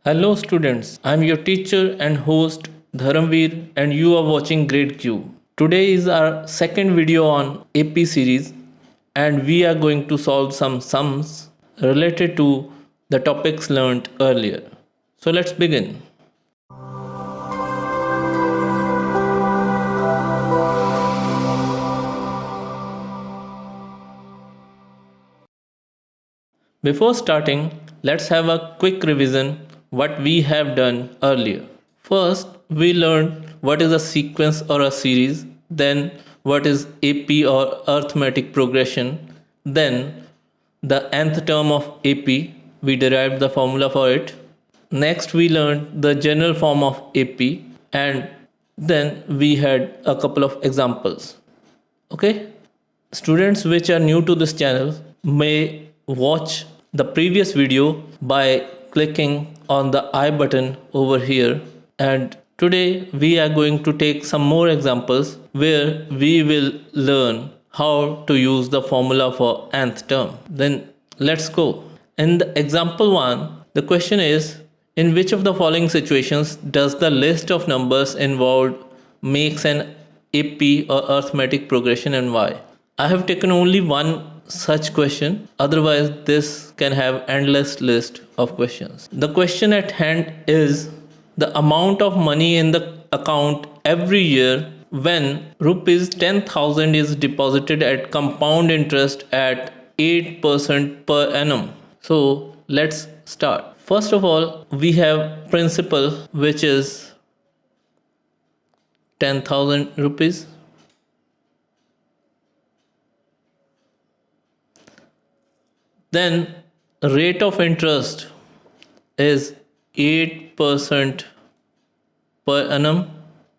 Hello students, I am your teacher and host Dharamveer and you are watching GradeCube. Today is our second video on AP series and we are going to solve some sums related to the topics learnt earlier. So let's begin. Before starting, let's have a quick revision what we have done earlier. First, we learned what is a sequence or a series, then what is AP or arithmetic progression, then the nth term of AP, we derived the formula for it. Next, we learned the general form of AP and then we had a couple of examples. Okay? Students which are new to this channel may watch the previous video by clicking on the I button over here, and today we are going to take some more examples where we will learn how to use the formula for nth term. Then let's go. In the example 1, the question is, in which of the following situations does the list of numbers involved makes an AP or arithmetic progression and why? I have taken only one such question, otherwise this can have endless list of questions. The question at hand is the amount of money in the account every year when rupees 10,000 is deposited at compound interest at 8% per annum. So let's start. First of all, we have principal which is 10,000 rupees. Then rate of interest is 8% per annum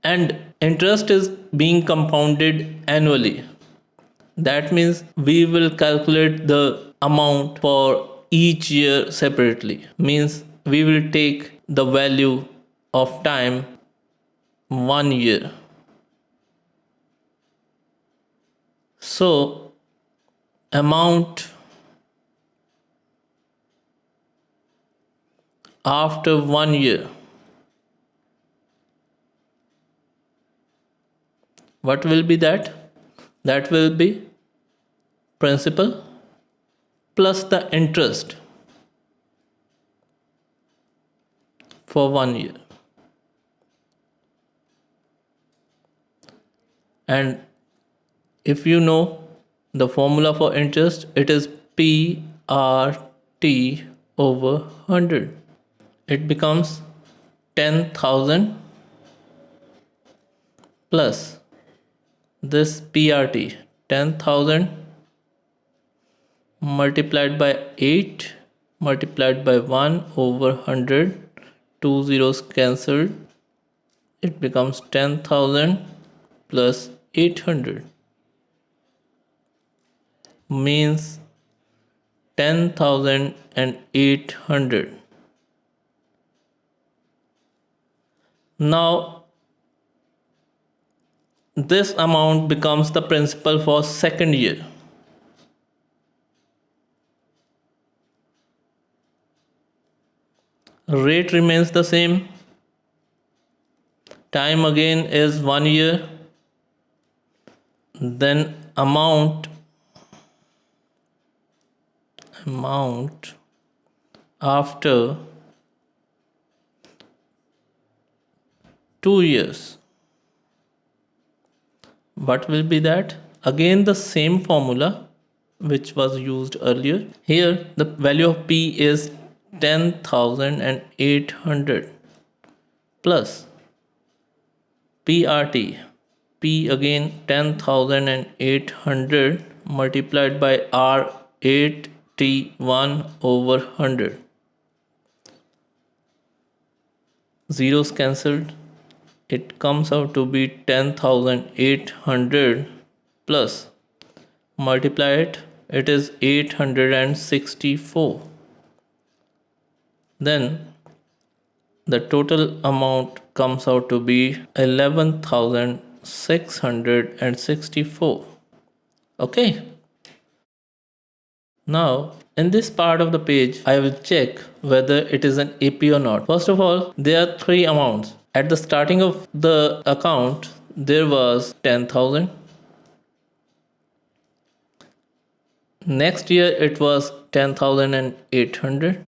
and interest is being compounded annually. That means we will calculate the amount for each year separately. Means we will take the value of time 1 year. So amount after 1 year, what will be that? That will be principal plus the interest for 1 year. And if you know the formula for interest, it is PRT over 100. It becomes 10,000 plus this PRT, 10,000 multiplied by 8 multiplied by 1 over 100, 2 zeros cancelled, it becomes 10,000 plus 800 means 10,800. Now this amount becomes the principal for second year. Rate remains the same. Time again is 1 year. Then amount after 2 years. What will be that? Again the same formula which was used earlier. Here the value of P is 10,800 plus PRT. P again 10,800 multiplied by R8T1 over 100. Zeros cancelled. It comes out to be 10,800 plus multiply it. It is 864. Then the total amount comes out to be 11,664. Okay. Now In this part of the page, I will check whether it is an AP or not. First of all, there are three amounts. At the starting of the account, there was 10,000. Next year, it was 10,800.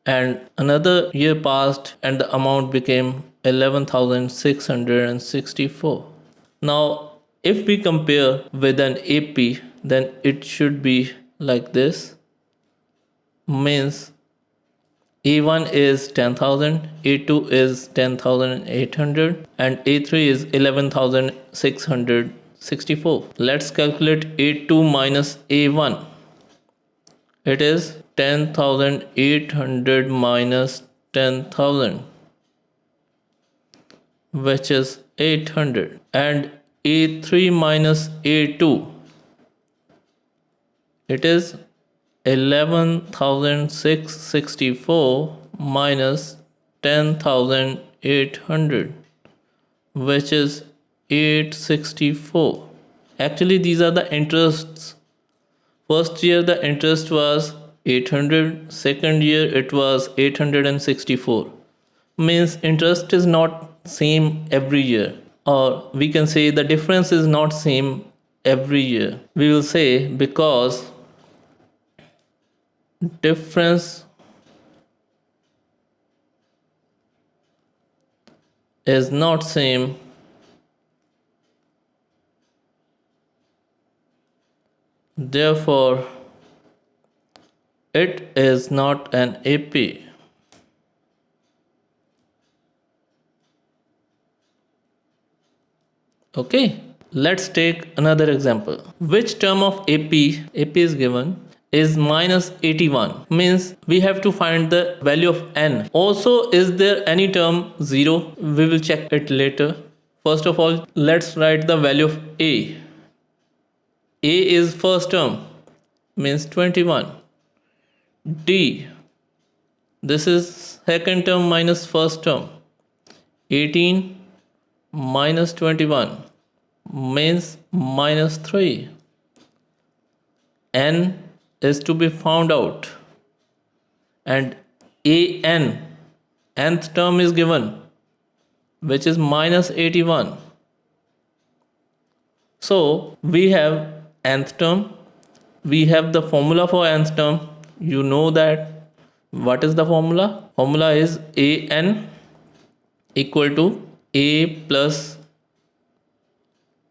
And another year passed and the amount became 11,664. Now, if we compare with an AP, then it should be like this. Means A1 is 10,000, A2 is 10,800, and A3 is 11,664. Let's calculate A2 minus A1. It is 10,800 minus 10,000, which is 800. And A3 minus A2, it is 11,664 minus 10,800, which is 864. Actually, these are the interests. First year the interest was 800, second year it was 864. Means interest is not same every year, or we can say the difference is not same every year. We will say because difference is not same, therefore it is not an AP. Okay, let's take another example. Which term of AP is given is minus 81. Means we have to find the value of n. Also, is there any term 0? We will check it later. First of all, let's write the value of A. A is first term, means 21. D, this is second term minus first term. 18 minus 21 means minus 3. N is to be found out, and nth term is given, which is minus 81. So we have nth term, we have the formula for nth term. You know that. What is the formula? Formula is an equal to a plus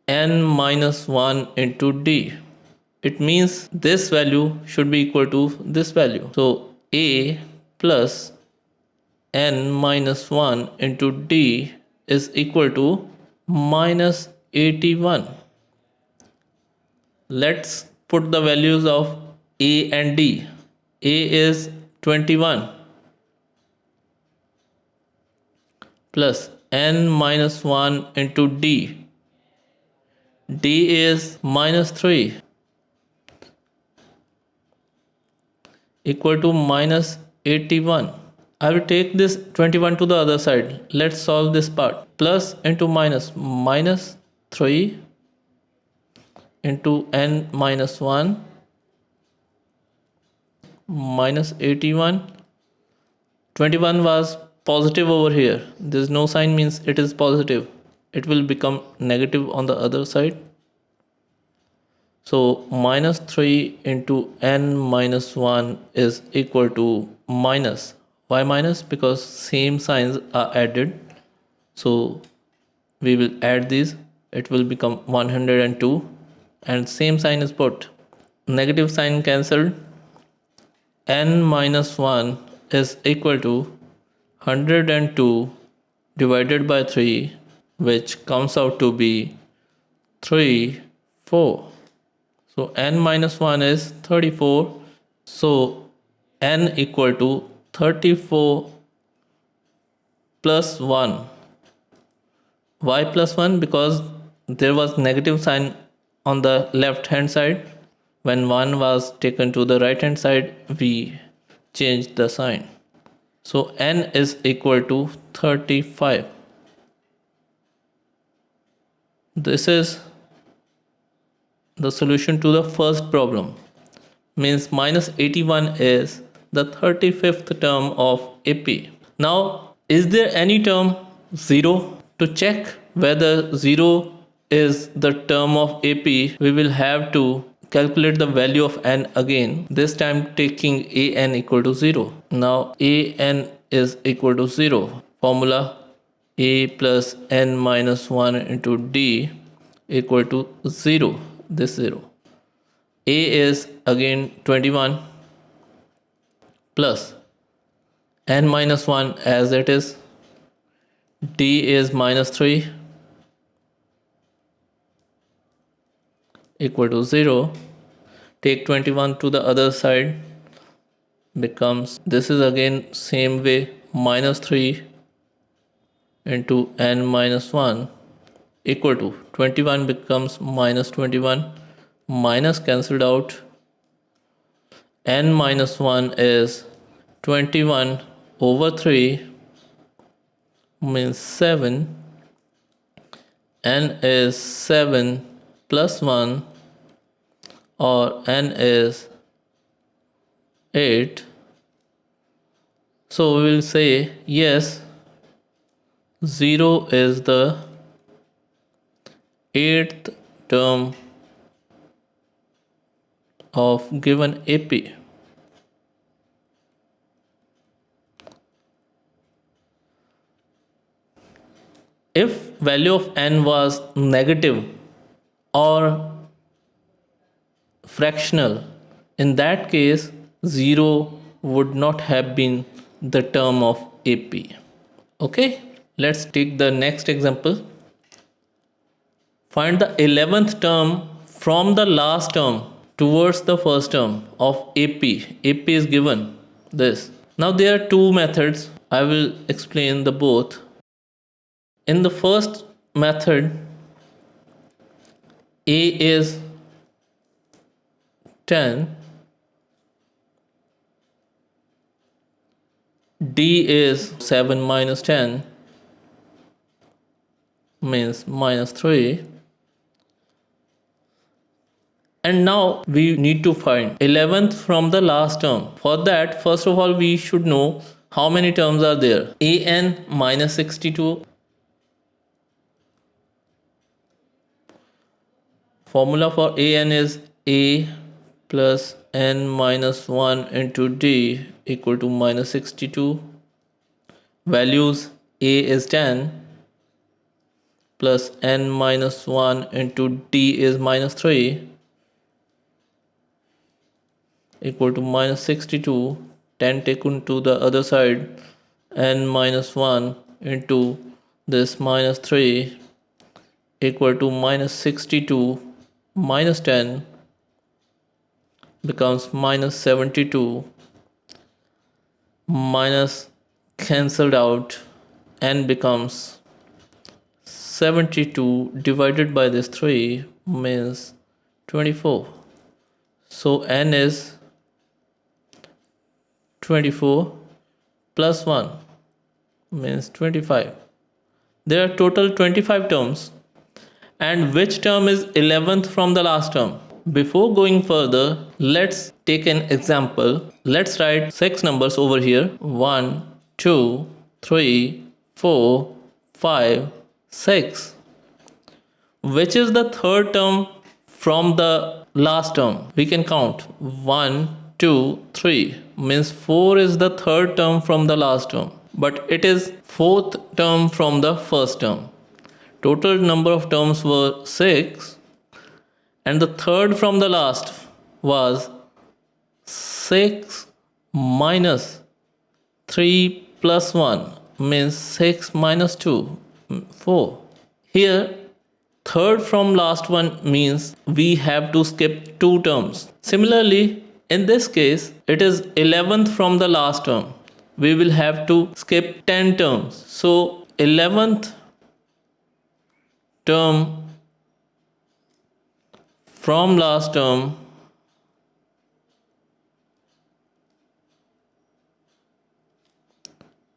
n minus 1 into d. It means this value should be equal to this value. So a plus n minus 1 into d is equal to minus 81. Let's put the values of a and d. A is 21 plus n minus 1 into d. D is minus 3 equal to minus 81. I will take this 21 to the other side. Let's solve this part. Plus into minus, minus 3 into n minus 1 minus 81. 21 was positive over here. There is no sign, means it is positive. It will become negative on the other side. So minus 3 into n minus 1 is equal to minus. Why minus? Because same signs are added. So we will add these. It will become 102, and same sign is put. Negative sign cancelled. N minus 1 is equal to 102 divided by 3, which comes out to be 3, 4. So n minus 1 is 34. So n equal to 34 plus 1. Why plus 1? Because there was negative sign on the left hand side. When 1 was taken to the right hand side, we changed the sign. So n is equal to 35. This is the solution to the first problem. means minus 81 is the 35th term of AP. Now, is there any term 0? To check whether 0 is the term of AP, we will have to calculate the value of n again, this time taking an equal to 0. Now an is equal to 0. Formula a plus n minus 1 into d equal to 0. This 0. A is again 21 plus n minus 1 as it is. D is minus 3 equal to 0. Take 21 to the other side, becomes, this is again same way, minus 3 into n minus 1 equal to 21 becomes minus 21, minus cancelled out. N minus 1 is 21 over 3 means 7. N is 7 plus 1 or n is 8. So we will say yes, 0 is the 8th term of given AP. If value of n was negative or fractional, in that case 0 would not have been the term of AP. Okay, let's take the next example. Find the 11th term from the last term towards the first term of AP. AP is given this. Now there are two methods. I will explain the both. In the first method, A is 10, D is 7 minus 10 means minus 3. And now we need to find 11th from the last term. For that, first of all, we should know how many terms are there. An minus 62. Formula for an is a plus n minus 1 into d equal to minus 62. Values a is 10 plus n minus 1 into d is minus 3 equal to minus 62. 10 taken to the other side, n minus 1 into this minus 3 equal to minus 62 minus 10 becomes minus 72, minus cancelled out, n becomes 72 divided by this 3 means 24. So n is 24 plus 1 means 25. There are total 25 terms. And which term is 11th from the last term? Before going further, let's take an example. Let's write 6 numbers over here. 1, 2, 3, 4, 5, 6. Which is the third term from the last term? We can count. 1, 2, 3 means 4 is the third term from the last term. But it is fourth term from the first term. Total number of terms were 6, and the third from the last was 6 minus 3 plus 1 means 6 minus 2, 4. Here, third from last one means we have to skip 2 terms. Similarly, in this case, it is 11th from the last term. We will have to skip 10 terms. So, 11th term from last term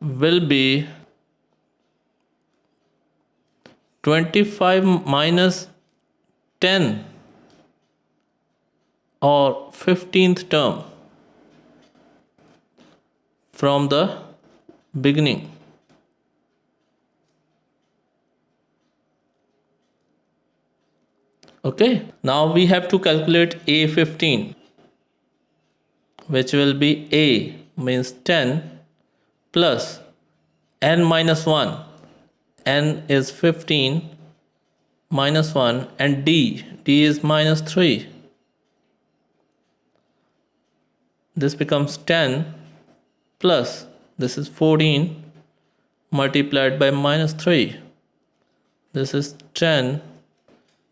will be 25 minus 10 or 15th term from the beginning. Okay, now we have to calculate A15, which will be A means 10 plus n minus 1. N is 15 minus 1 and D is minus 3. This becomes 10 plus this is 14 multiplied by minus 3. This is 10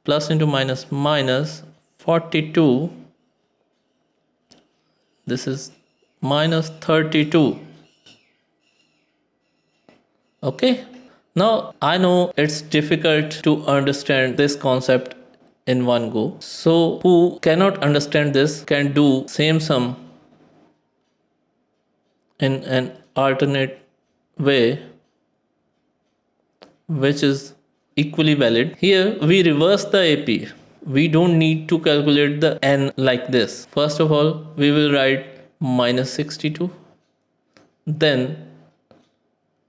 plus into minus minus 42. This is minus 32. Okay. Now I know it's difficult to understand this concept in one go. So who cannot understand this can do same sum in an alternate way, which is equally valid. Here we reverse the AP. We don't need to calculate the n like this. First of all, we will write minus 62, then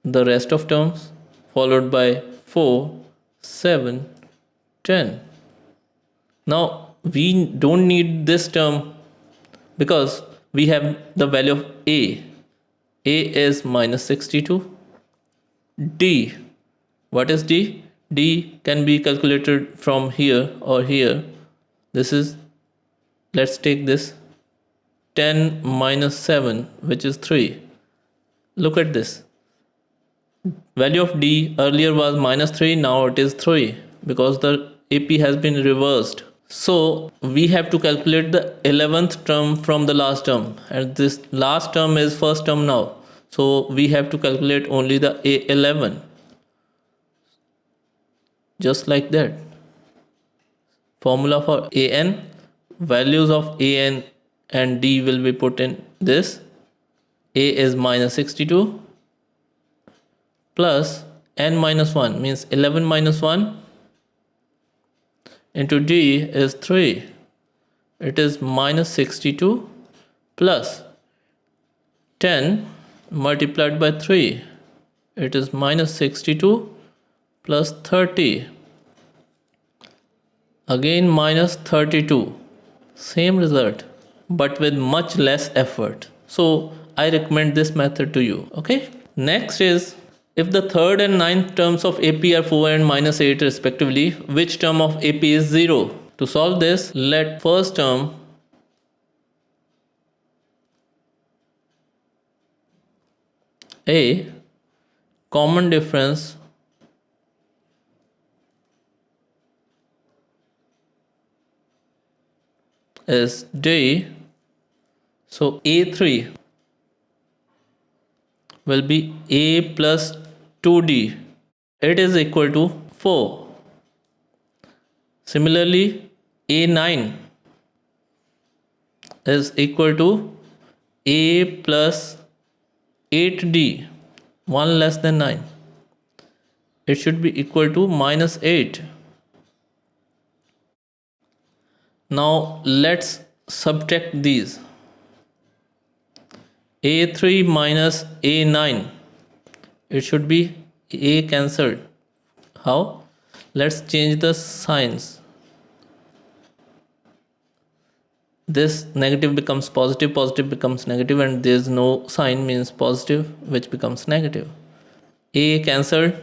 the rest of terms followed by 4, 7, 10. Now we don't need this term because we have the value of A. A is minus 62. D. What is D? D can be calculated from here or here. This is, let's take this 10 minus 7, which is 3. Look at this. Value of D earlier was minus 3, now it is 3 because the AP has been reversed. So we have to calculate the 11th term from the last term, and this last term is first term now. So we have to calculate only the A11. Just like that. Formula for AN, values of AN and D will be put in this. A is minus 62 plus n minus 1 means 11 minus 1 into D is 3. It is minus 62 plus 10 multiplied by 3. It is minus 62 plus 30. Again minus 32. Same result but with much less effort. So I recommend this method to you. Okay. Next is, if the third and ninth terms of AP are 4 and minus 8 respectively, which term of AP is 0? To solve this, let first term A common difference is D. So A3 will be A plus 2D. It is equal to 4. Similarly, A9 is equal to A plus 8D, 1 less than 9. It should be equal to minus 8. Now let's subtract these. A3 minus A9. It should be A cancelled. How? Let's change the signs. This negative becomes positive, positive becomes negative, and there is no sign means positive, which becomes negative. A cancelled.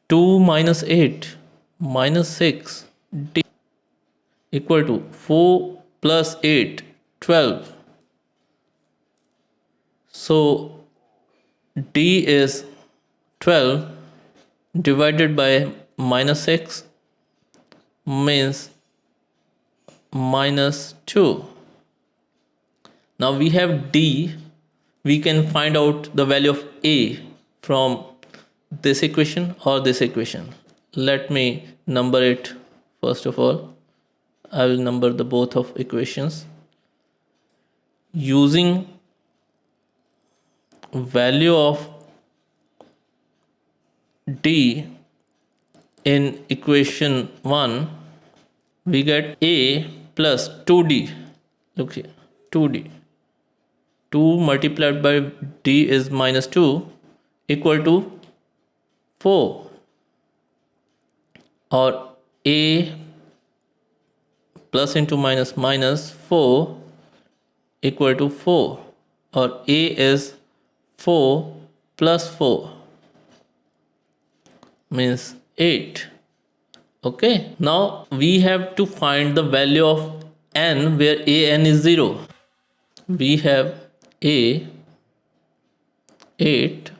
2 minus 8 minus 6 D equal to 4 plus 8 12. So D is 12 divided by minus 6 means minus 2. Now we have D. We can find out the value of A from this equation or this equation. Let me number it. First of all, I will number the both of equations. Using value of D in equation 1, we get A plus 2D. Look here, 2d. 2 multiplied by d is minus 2 equal to 4, or a plus into minus minus 4 equal to 4, or a is 4 plus 4 means 8. Okay, now we have to find the value of n where a n is 0. We have a 8,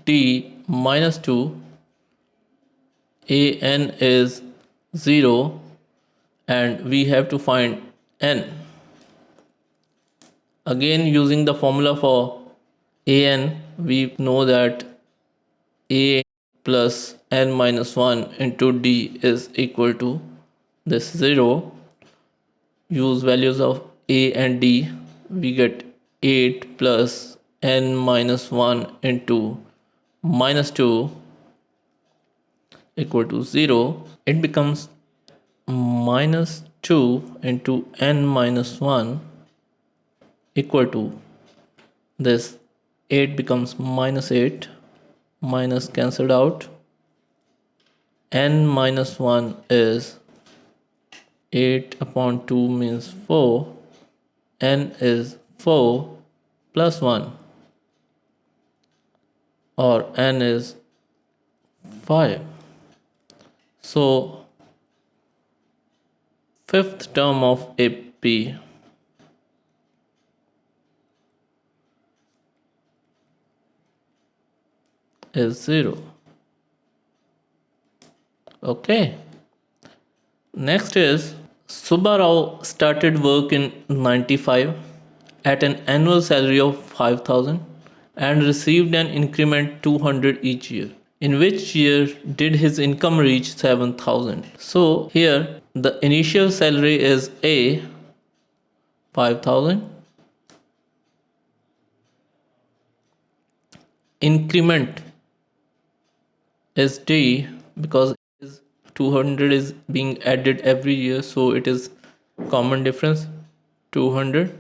d minus 2, a n is 0, and we have to find n. Again, using the formula for an, we know that a plus n minus 1 into d is equal to this 0. Use values of a and d, we get 8 plus n minus 1 into minus 2 equal to 0. It becomes minus 2 into n minus 1 equal to this. 8 becomes minus 8, minus cancelled out. N minus 1 is 8 upon 2 means 4. N is 4 plus 1, or n is 5. So fifth term of AP is 0. Okay. Next is Subbarao started work in 95 at an annual salary of 5,000 and received an increment 200 each year. In which year did his income reach 7,000? So here the initial salary is A, 5,000. Increment is D, because 200 is being added every year, so it is common difference, 200.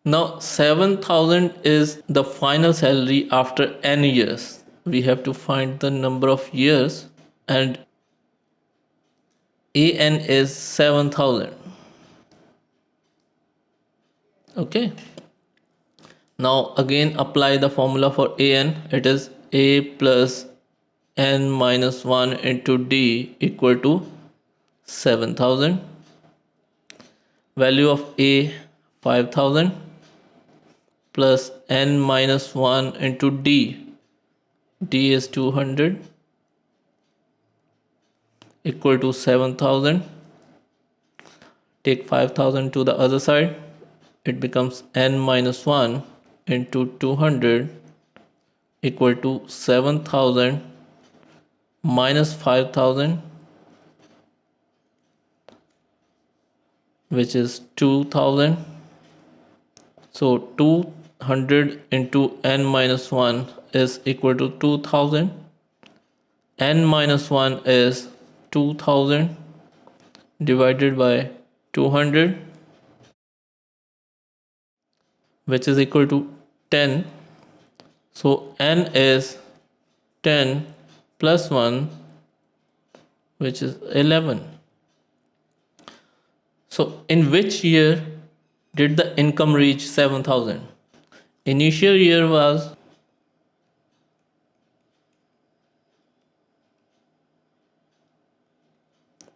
Now 7,000 is the final salary after n years. We have to find the number of years, and an is 7,000. Okay, now again apply the formula for an. It is a plus n minus 1 into d equal to 7,000. Value of a 5,000 plus n minus 1 into d, d is 200, equal to 7,000. Take 5,000 to the other side, it becomes n minus 1 into 200 equal to 7,000 minus 5,000, which is 2,000. So 200 into n minus 1 is equal to 2,000. N minus 1 is 2,000 divided by 200, which is equal to 10. So n is 10 plus 1, which is 11. So in which year did the income reach 7,000? Initial year was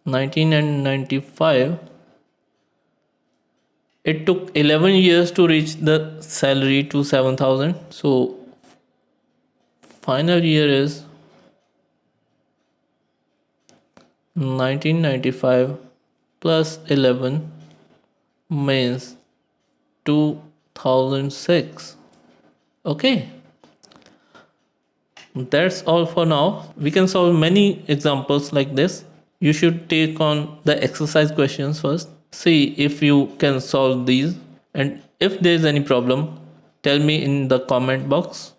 1995. It took 11 years to reach the salary to 7,000. So final year is 1995 plus 11 means 2006. Okay, that's all for now. We can solve many examples like this. You should take on the exercise questions first. See if you can solve these, and if there is any problem, tell me in the comment box.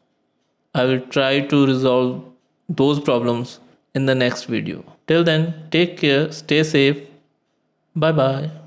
I will try to resolve those problems in the next video. Till then, take care, stay safe. Bye bye.